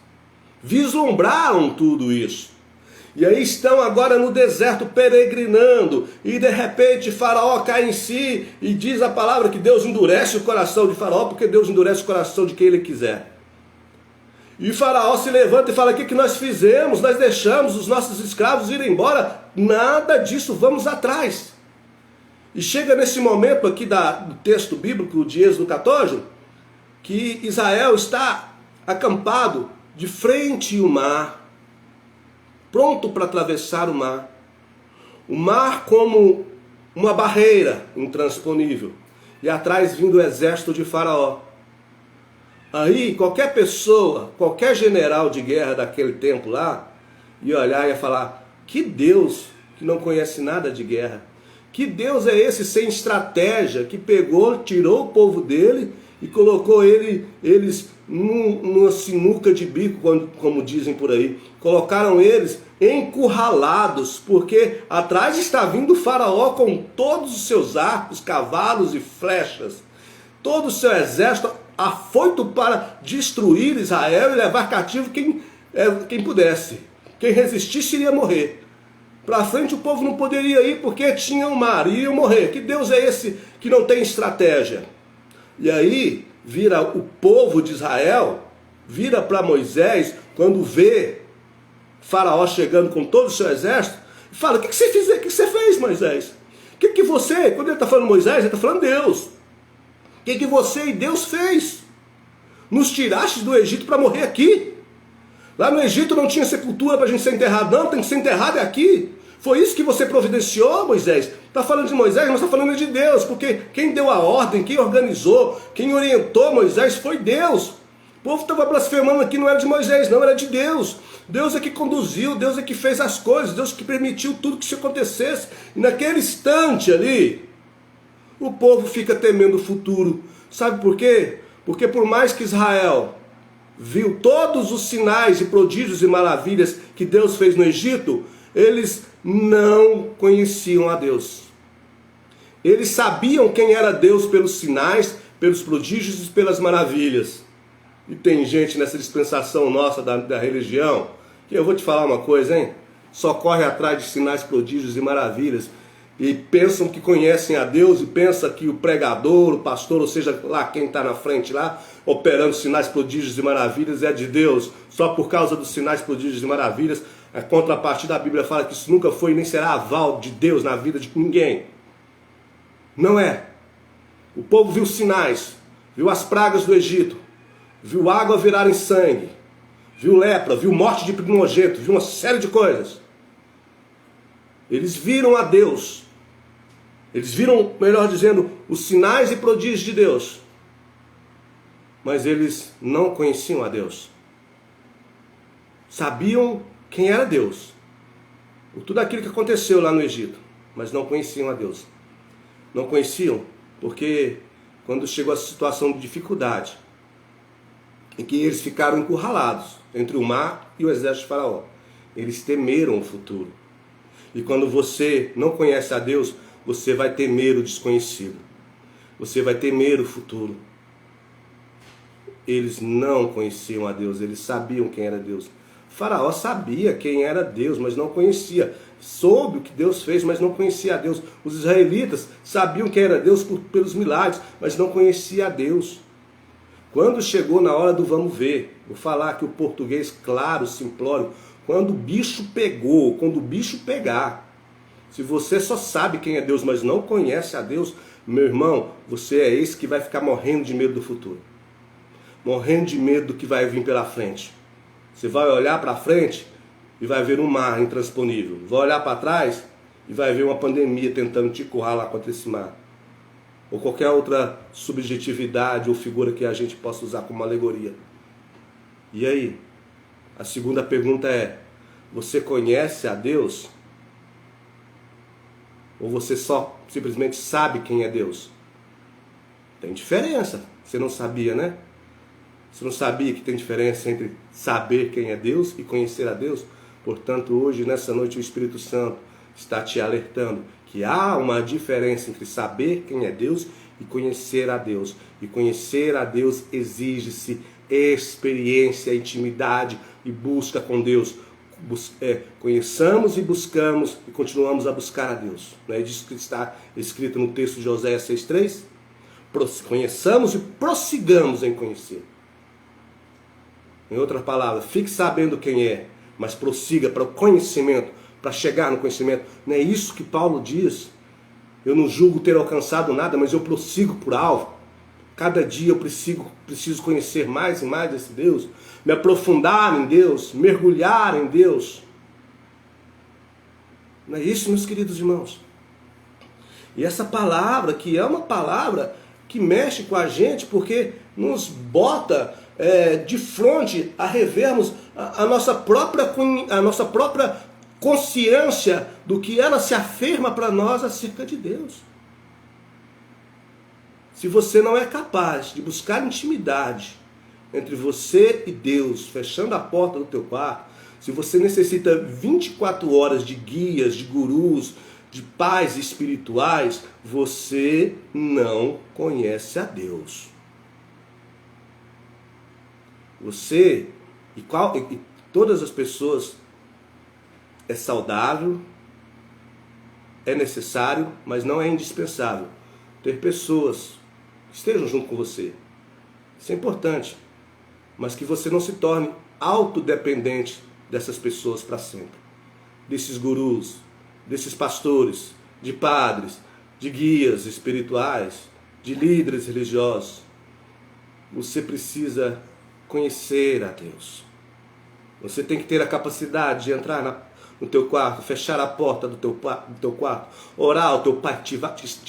vislumbraram tudo isso. E aí estão agora no deserto peregrinando, e de repente Faraó cai em si, e diz a palavra que Deus endurece o coração de Faraó, porque Deus endurece o coração de quem Ele quiser. E Faraó se levanta e fala: o que nós fizemos? Nós deixamos os nossos escravos irem embora? Nada disso, vamos atrás. E chega nesse momento aqui do texto bíblico de Êxodo 14, que Israel está acampado de frente ao mar, pronto para atravessar o mar. O mar como uma barreira intransponível, e atrás vindo o exército de Faraó. Aí qualquer pessoa, qualquer general de guerra daquele tempo lá, ia olhar e ia falar: que Deus que não conhece nada de guerra, que Deus é esse sem estratégia, que pegou, tirou o povo dele e colocou eles numa sinuca de bico, como dizem por aí. Colocaram eles encurralados, porque atrás está vindo o Faraó com todos os seus arcos, cavalos e flechas, todo o seu exército afoito para destruir Israel e levar cativo quem pudesse. Quem resistisse iria morrer. Para frente o povo não poderia ir porque tinha o mar, e iam morrer. Que Deus é esse que não tem estratégia? E aí vira o povo de Israel, vira para Moisés, quando vê Faraó chegando com todo o seu exército, e fala: o que você fez? O que você fez, Moisés? O que você, quando ele está falando Moisés, ele está falando Deus. O que você e Deus fez? Nos tiraste do Egito para morrer aqui. Lá no Egito não tinha sepultura para a gente ser enterrado, não, tem que ser enterrado aqui. Foi isso que você providenciou, Moisés? Está falando de Moisés, mas está falando de Deus, porque quem deu a ordem, quem organizou, quem orientou Moisés foi Deus. O povo estava blasfemando aqui, não era de Moisés, não, era de Deus. Deus é que conduziu, Deus é que fez as coisas, Deus que permitiu tudo que isso acontecesse. E naquele instante ali, o povo fica temendo o futuro. Sabe por quê? Porque por mais que Israel viu todos os sinais e prodígios e maravilhas que Deus fez no Egito, eles não conheciam a Deus. Eles sabiam quem era Deus pelos sinais, pelos prodígios e pelas maravilhas. E tem gente nessa dispensação nossa da religião, que eu vou te falar uma coisa, hein? Só corre atrás de sinais, prodígios e maravilhas, e pensam que conhecem a Deus, e pensa que o pregador, o pastor, ou seja, lá quem está na frente lá, operando sinais, prodígios e maravilhas, é de Deus. Só por causa dos sinais, prodígios e maravilhas, a contrapartida da Bíblia fala que isso nunca foi nem será aval de Deus na vida de ninguém. Não é. O povo viu sinais, viu as pragas do Egito, viu água virar em sangue, viu lepra, viu morte de primogênito, viu uma série de coisas. Eles viram a Deus. Eles viram, melhor dizendo, os sinais e prodígios de Deus. Mas eles não conheciam a Deus. Sabiam quem era Deus, tudo aquilo que aconteceu lá no Egito, mas não conheciam a Deus. Não conheciam porque quando chegou a situação de dificuldade, em que eles ficaram encurralados entre o mar e o exército de Faraó, eles temeram o futuro. E quando você não conhece a Deus, você vai temer o desconhecido. Você vai temer o futuro. Eles não conheciam a Deus, eles sabiam quem era Deus. Faraó sabia quem era Deus, mas não conhecia. Soube o que Deus fez, mas não conhecia a Deus. Os israelitas sabiam quem era Deus pelos milagres, mas não conhecia a Deus. Quando chegou na hora do vamos ver, vou falar aqui o português claro, simplório, quando o bicho pegou, quando o bicho pegar, se você só sabe quem é Deus, mas não conhece a Deus, meu irmão, você é esse que vai ficar morrendo de medo do futuro. Morrendo de medo do que vai vir pela frente. Você vai olhar para frente e vai ver um mar intransponível. Vai olhar para trás e vai ver uma pandemia tentando te encurralar contra esse mar. Ou qualquer outra subjetividade ou figura que a gente possa usar como alegoria. E aí? A segunda pergunta é: Você conhece a Deus? Ou você só simplesmente sabe quem é Deus? Tem diferença. Você não sabia, né? Você não sabia que tem diferença entre saber quem é Deus e conhecer a Deus? Portanto, hoje, nessa noite, o Espírito Santo está te alertando que há uma diferença entre saber quem é Deus e conhecer a Deus. E conhecer a Deus exige-se experiência, intimidade e busca com Deus. Conheçamos e buscamos e continuamos a buscar a Deus. Não é disso que está escrito no texto de Oséias 6,3? Conheçamos e prossigamos em conhecer. Em outras palavras, fique sabendo quem é, mas prossiga para o conhecimento, para chegar no conhecimento. Não é isso que Paulo diz? Eu não julgo ter alcançado nada, mas eu prossigo por alvo. Cada dia eu preciso conhecer mais e mais esse Deus, me aprofundar em Deus, mergulhar em Deus. Não é isso, meus queridos irmãos? E essa palavra, que é uma palavra que mexe com a gente, porque nos bota de frente a revermos a nossa própria consciência do que ela se afirma para nós acerca de Deus. Se você não é capaz de buscar intimidade entre você e Deus, fechando a porta do teu quarto, se você necessita 24 horas de guias, de gurus, de pais espirituais, você não conhece a Deus. Você e todas as pessoas é saudável, é necessário, mas não é indispensável ter pessoas que estejam junto com você. Isso é importante, mas que você não se torne autodependente dessas pessoas para sempre. Desses gurus, desses pastores, de padres, de guias espirituais, de líderes religiosos. Você precisa conhecer a Deus. Você tem que ter a capacidade de entrar no teu quarto, fechar a porta do teu quarto, orar ao teu Pai que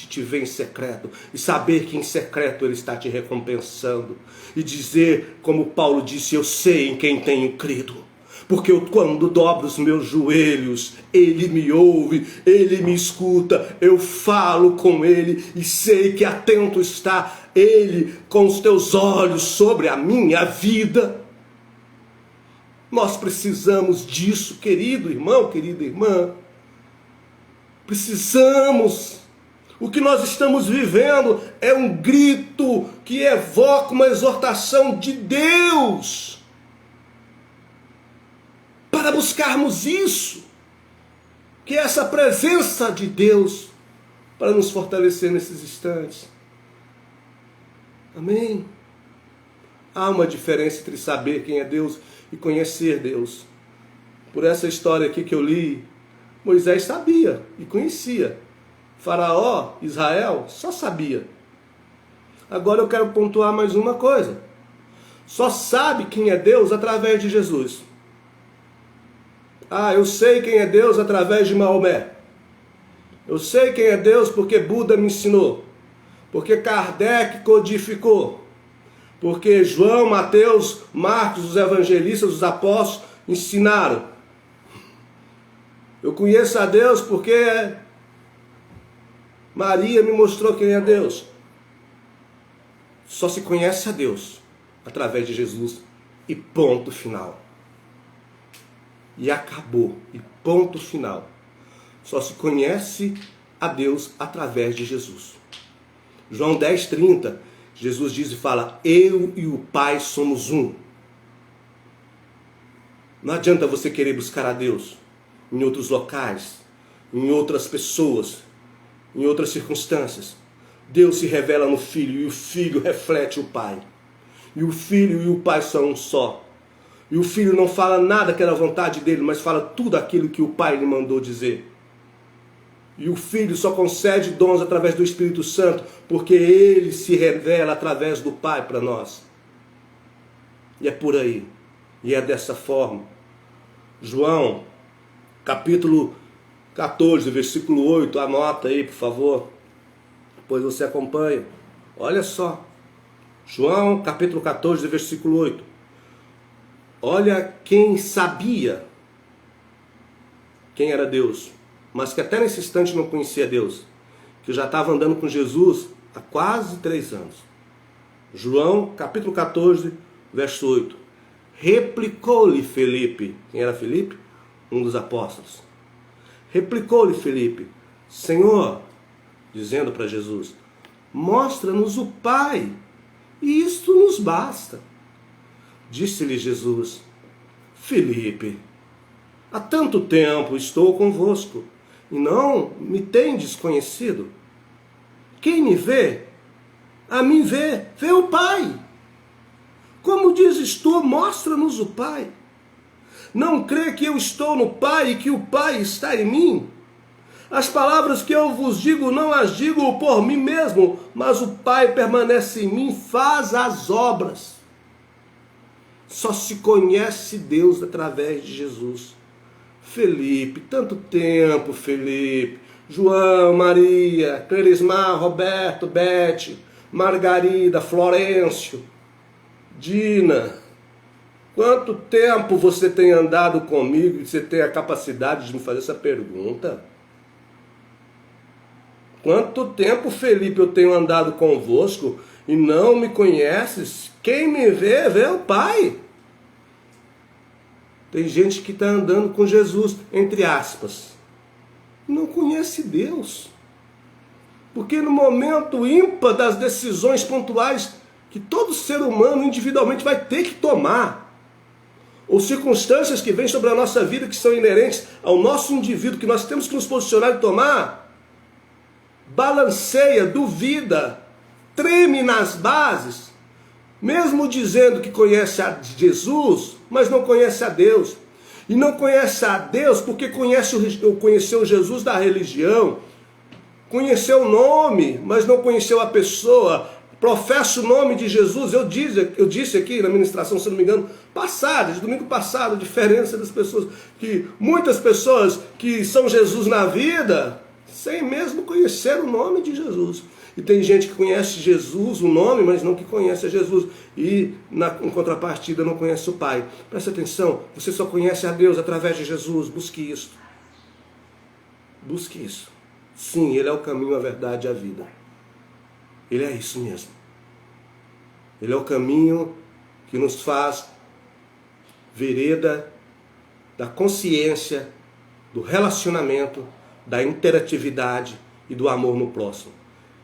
te vê em secreto e saber que em secreto Ele está te recompensando e dizer, como Paulo disse, eu sei em quem tenho crido, porque quando dobro os meus joelhos, Ele me ouve, Ele me escuta, eu falo com Ele e sei que atento está Ele com os teus olhos sobre a minha vida. Nós precisamos disso, querido irmão, querida irmã. Precisamos. O que nós estamos vivendo é um grito que evoca uma exortação de Deus para buscarmos isso, que é essa presença de Deus para nos fortalecer nesses instantes. Amém? Há uma diferença entre saber quem é Deus e conhecer Deus. Por essa história aqui que eu li, Moisés sabia e conhecia. Faraó, Israel, só sabia. Agora eu quero pontuar mais uma coisa. Só sabe quem é Deus através de Jesus. Eu sei quem é Deus através de Maomé. Eu sei quem é Deus porque Buda me ensinou. Porque Kardec codificou. Porque João, Mateus, Marcos, os evangelistas, os apóstolos ensinaram. Eu conheço a Deus porque Maria me mostrou quem é Deus. Só se conhece a Deus através de Jesus e ponto final. E acabou, e ponto final. Só se conhece a Deus através de Jesus. João 10:30, Jesus diz e fala, eu e o Pai somos um. Não adianta você querer buscar a Deus em outros locais, em outras pessoas, em outras circunstâncias. Deus se revela no Filho e o Filho reflete o Pai. E o Filho e o Pai são um só. E o Filho não fala nada que era a vontade dele, mas fala tudo aquilo que o Pai lhe mandou dizer. E o Filho só concede dons através do Espírito Santo, porque ele se revela através do Pai para nós. E é por aí. E é dessa forma. João, capítulo 14, versículo 8, anota aí, por favor. Depois você acompanha. Olha só. João, capítulo 14, versículo 8. Olha quem sabia quem era Deus, mas que até nesse instante não conhecia Deus, que já estava andando com Jesus há quase 3 anos. João, capítulo 14, verso 8. Replicou-lhe Felipe. Quem era Felipe? Um dos apóstolos. Replicou-lhe Felipe: Senhor, dizendo para Jesus, mostra-nos o Pai, e isto nos basta. Disse-lhe Jesus: Felipe, há tanto tempo estou convosco, e não me tendes conhecido. Quem me vê, a mim vê o Pai. Como dizes tu, mostra-nos o Pai. Não crê que eu estou no Pai e que o Pai está em mim? As palavras que eu vos digo, não as digo por mim mesmo, mas o Pai permanece em mim, faz as obras. Só se conhece Deus através de Jesus. Felipe, tanto tempo, Felipe. João, Maria, Clerismar, Roberto, Bete, Margarida, Florencio, Dina. Quanto tempo você tem andado comigo e você tem a capacidade de me fazer essa pergunta? Quanto tempo, Felipe, eu tenho andado convosco e não me conheces? Quem me vê, vê o Pai. Tem gente que está andando com Jesus, entre aspas, não conhece Deus. Porque no momento ímpar das decisões pontuais que todo ser humano individualmente vai ter que tomar, ou circunstâncias que vêm sobre a nossa vida que são inerentes ao nosso indivíduo, que nós temos que nos posicionar e tomar, balanceia, duvida, treme nas bases, mesmo dizendo que conhece a Jesus, mas não conhece a Deus. E não conhece a Deus porque conheceu Jesus da religião, conheceu o nome, mas não conheceu a pessoa, professa o nome de Jesus. Eu disse aqui na ministração, se não me engano, de domingo passado, a diferença das pessoas, que muitas pessoas que são Jesus na vida, sem mesmo conhecer o nome de Jesus. E tem gente que conhece Jesus, o nome, mas não que conhece a Jesus. E em contrapartida não conhece o Pai. Presta atenção, você só conhece a Deus através de Jesus. Busque isso. Busque isso. Sim, Ele é o caminho, a verdade e a vida. Ele é isso mesmo. Ele é o caminho que nos faz vereda da consciência, do relacionamento, da interatividade e do amor no próximo.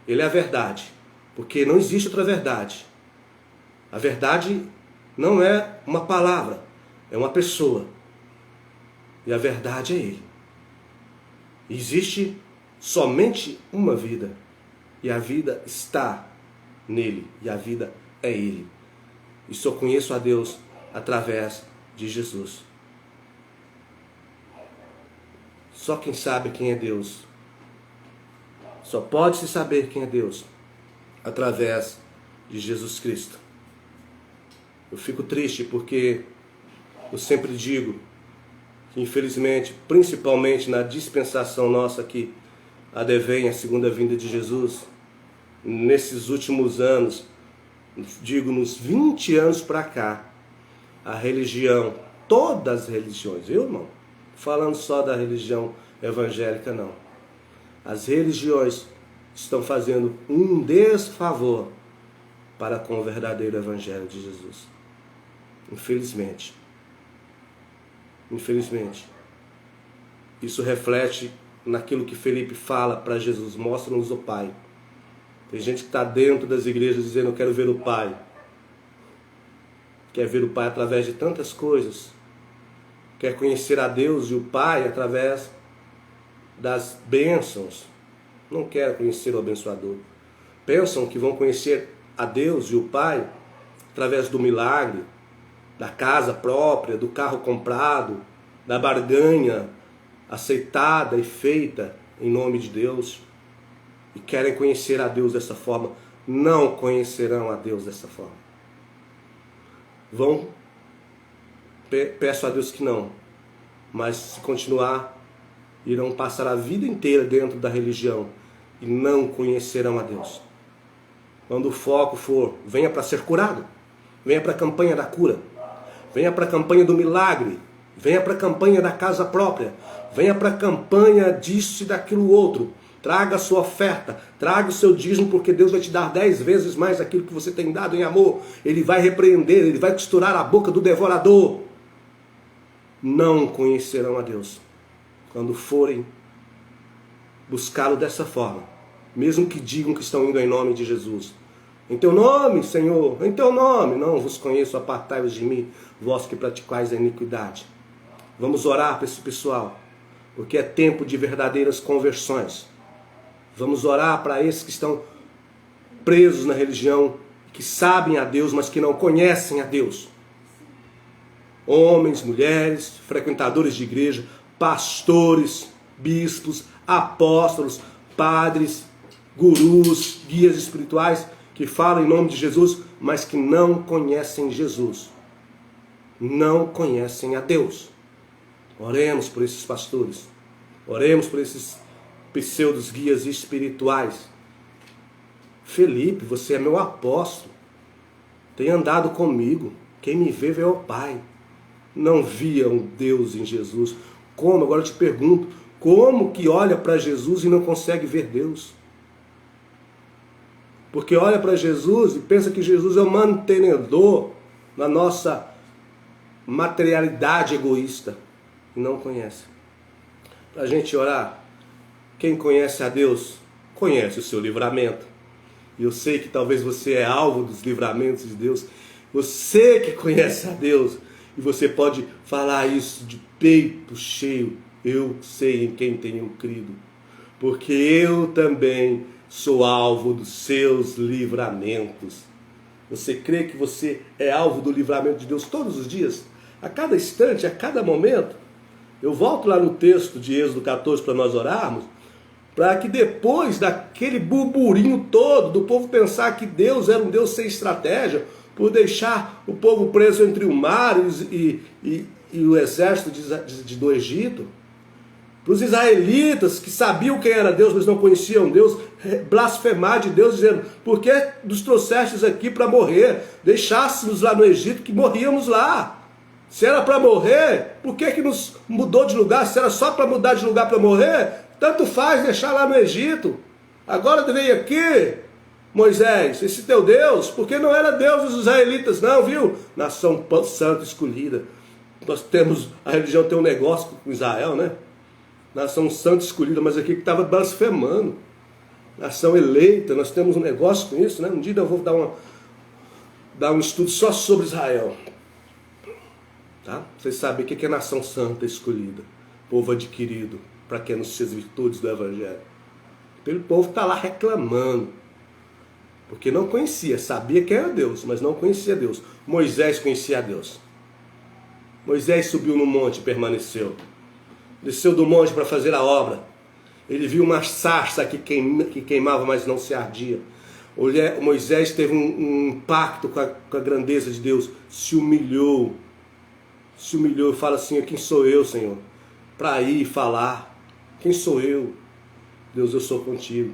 Ele é a verdade, porque não existe outra verdade. A verdade não é uma palavra, é uma pessoa. E a verdade é Ele. Existe somente uma vida, e a vida está nele, e a vida é Ele. E só conheço a Deus através de Jesus. Só quem sabe quem é Deus. Só pode-se saber quem é Deus através de Jesus Cristo. Eu fico triste porque eu sempre digo que, infelizmente, principalmente na dispensação nossa que advém a segunda vinda de Jesus, nesses últimos anos, digo nos 20 anos para cá, a religião, todas as religiões, viu, irmão? Falando só da religião evangélica, não. As religiões estão fazendo um desfavor para com o verdadeiro evangelho de Jesus. Infelizmente. Infelizmente. Isso reflete naquilo que Felipe fala para Jesus. Mostra-nos o Pai. Tem gente que está dentro das igrejas dizendo: eu quero ver o Pai. Quer ver o Pai através de tantas coisas. Quer conhecer a Deus e o Pai através das bênçãos. Não quer conhecer o abençoador. Pensam que vão conhecer a Deus e o Pai através do milagre, da casa própria, do carro comprado, da barganha aceitada e feita em nome de Deus. E querem conhecer a Deus dessa forma. Não conhecerão a Deus dessa forma. Peço a Deus que não. Mas se continuar, irão passar a vida inteira dentro da religião e não conhecerão a Deus. Quando o foco for, venha para ser curado, venha para a campanha da cura, venha para a campanha do milagre Venha para a campanha da casa própria. Venha para a campanha disso e daquilo outro. Traga a sua oferta, traga o seu dízimo, porque Deus vai te dar 10 vezes mais aquilo que você tem dado em amor. Ele vai repreender, Ele vai costurar a boca do devorador. Não conhecerão a Deus quando forem buscá-lo dessa forma, mesmo que digam que estão indo em nome de Jesus. Em teu nome, Senhor, em teu nome. Não vos conheço, apartai-vos de mim, vós que praticais a iniquidade. Vamos orar para esse pessoal, porque é tempo de verdadeiras conversões. Vamos orar para esses que estão presos na religião, que sabem a Deus, mas que não conhecem a Deus. Homens, mulheres, frequentadores de igreja, pastores, bispos, apóstolos, padres, gurus, guias espirituais, que falam em nome de Jesus, mas que não conhecem Jesus. Não conhecem a Deus. Oremos por esses pastores. Oremos por esses pseudos guias espirituais. Felipe, você é meu apóstolo. Tem andado comigo. Quem me vê, vê o Pai. Não via um Deus em Jesus. Como? Agora eu te pergunto. Como que olha para Jesus e não consegue ver Deus? Porque olha para Jesus e pensa que Jesus é o mantenedor na nossa materialidade egoísta. E não conhece. Para a gente orar, quem conhece a Deus, conhece o seu livramento. E eu sei que talvez você é alvo dos livramentos de Deus. Você que conhece a Deus. E você pode falar isso de peito cheio. Eu sei em quem tenho crido. Porque eu também sou alvo dos seus livramentos. Você crê que você é alvo do livramento de Deus todos os dias? A cada instante, a cada momento? Eu volto lá no texto de Êxodo 14 para nós orarmos, para que depois daquele burburinho todo, do povo pensar que Deus era um Deus sem estratégia, por deixar o povo preso entre o mar e o exército do Egito, para os israelitas que sabiam quem era Deus, mas não conheciam Deus, blasfemar de Deus, dizendo: por que nos trouxestes aqui para morrer? Deixássemos lá no Egito que morríamos lá. Se era para morrer, por que nos mudou de lugar? Se era só para mudar de lugar para morrer, tanto faz deixar lá no Egito. Agora veio aqui, Moisés, esse teu Deus, porque não era Deus dos israelitas não, viu? Nação santa escolhida. Nós temos, a religião tem um negócio com Israel, né? Nação santa escolhida, mas aqui que estava blasfemando. Nação eleita, nós temos um negócio com isso, né? Um dia eu vou dar um estudo só sobre Israel. Tá? Vocês sabem o que é nação santa escolhida, povo adquirido, para que anuncia as virtudes do Evangelho. Aquele povo está lá reclamando, porque não conhecia, sabia quem era Deus, mas não conhecia Deus. Moisés conhecia a Deus. Moisés subiu no monte e permaneceu. Desceu do monte para fazer a obra. Ele viu uma sarça que queimava, mas não se ardia. Moisés teve um impacto com a grandeza de Deus, se humilhou e fala assim: quem sou eu, Senhor, para ir falar? Quem sou eu? Deus, eu sou contigo.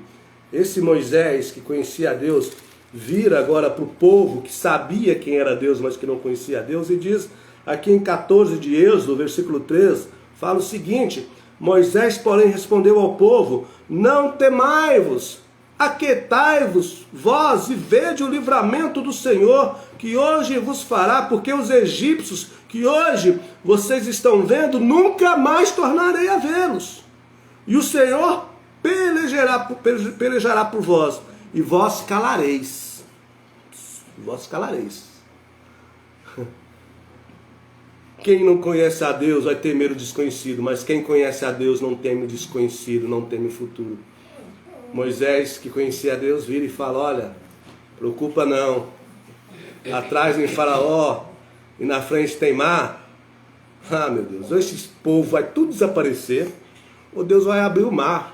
Esse Moisés que conhecia a Deus, vira agora para o povo que sabia quem era Deus, mas que não conhecia a Deus, e diz aqui em 14 de Êxodo, versículo 3, fala o seguinte: Moisés, porém, respondeu ao povo: não temai-vos, aquietai-vos vós e vede o livramento do Senhor, que hoje vos fará, porque os egípcios que hoje vocês estão vendo, nunca mais tornarei a vê-los. E o Senhor pelejará por vós, e vós calareis. Vós calareis. Quem não conhece a Deus vai temer o desconhecido, mas quem conhece a Deus não teme o desconhecido, não teme o futuro. Moisés, que conhecia a Deus, vira e fala: olha, preocupa não. Atrás vem Faraó e na frente tem mar. Ah, meu Deus, ou esse povo vai tudo desaparecer, ou Deus vai abrir o mar.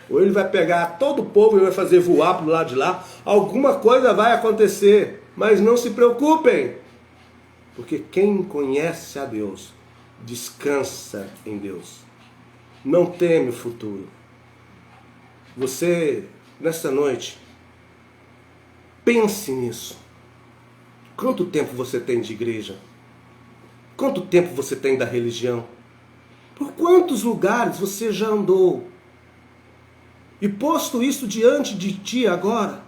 Ou ele vai pegar todo o povo e vai fazer voar para o lado de lá. Alguma coisa vai acontecer, mas não se preocupem. Porque quem conhece a Deus, descansa em Deus. Não teme o futuro. Você, nessa noite, pense nisso. Quanto tempo você tem de igreja? Quanto tempo você tem da religião? Por quantos lugares você já andou? E posto isso diante de ti agora,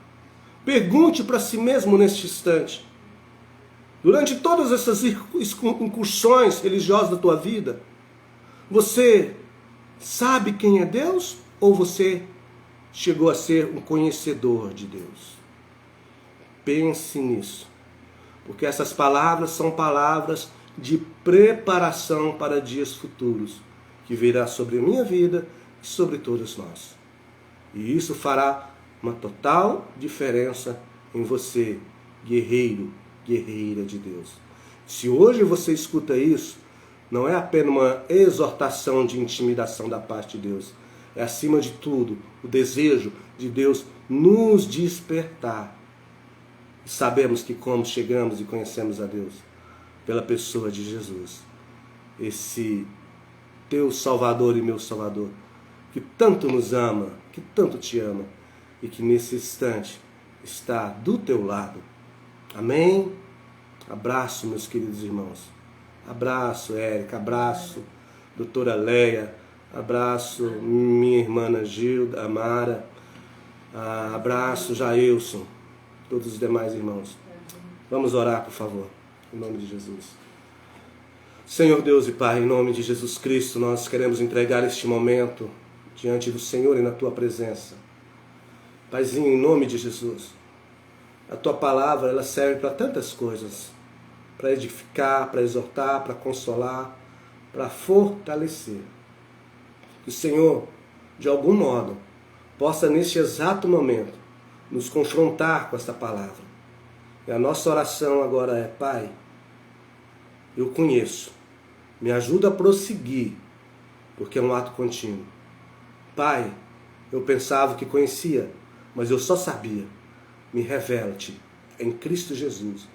pergunte para si mesmo neste instante. Durante todas essas incursões religiosas da tua vida, você sabe quem é Deus ou você chegou a ser um conhecedor de Deus? Pense nisso, porque essas palavras são palavras de preparação para dias futuros, que virá sobre a minha vida e sobre todos nós. E isso fará uma total diferença em você, guerreiro, guerreira de Deus. Se hoje você escuta isso, não é apenas uma exortação de intimidação da parte de Deus. É, acima de tudo, o desejo de Deus nos despertar. E sabemos que como chegamos e conhecemos a Deus? Pela pessoa de Jesus. Esse teu Salvador e meu Salvador, que tanto nos ama, que tanto te ama, e que nesse instante está do teu lado. Amém? Abraço, meus queridos irmãos. Abraço, Érica. Abraço, doutora Leia. Abraço, minha irmã Gilda, Amara. Abraço, Jailson. Todos os demais irmãos. Vamos orar, por favor, em nome de Jesus. Senhor Deus e Pai, em nome de Jesus Cristo, nós queremos entregar este momento diante do Senhor e na Tua presença. Paizinho, em nome de Jesus, a Tua palavra ela serve para tantas coisas, para edificar, para exortar, para consolar, para fortalecer. Que o Senhor, de algum modo, possa neste exato momento nos confrontar com esta palavra. E a nossa oração agora é: Pai, eu conheço, me ajuda a prosseguir, porque é um ato contínuo. Pai, eu pensava que conhecia, mas eu só sabia. Me revela-te em Cristo Jesus.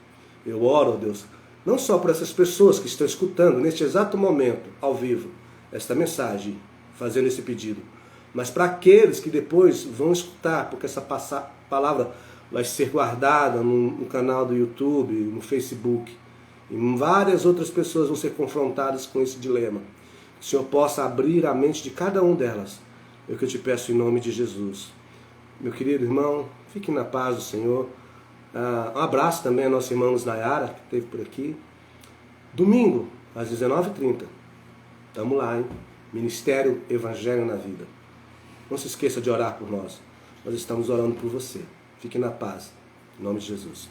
Eu oro, ó Deus, não só por essas pessoas que estão escutando neste exato momento, ao vivo, esta mensagem, fazendo esse pedido, mas para aqueles que depois vão escutar, porque essa palavra vai ser guardada no canal do YouTube, no Facebook, e várias outras pessoas vão ser confrontadas com esse dilema. Que o Senhor possa abrir a mente de cada um delas. É o que eu te peço em nome de Jesus. Meu querido irmão, fique na paz do Senhor. Um abraço também a nossa irmã Nayara, que esteve por aqui. Domingo, às 19h30. Estamos lá, hein? Ministério Evangelho na Vida. Não se esqueça de orar por nós. Nós estamos orando por você. Fique na paz. Em nome de Jesus.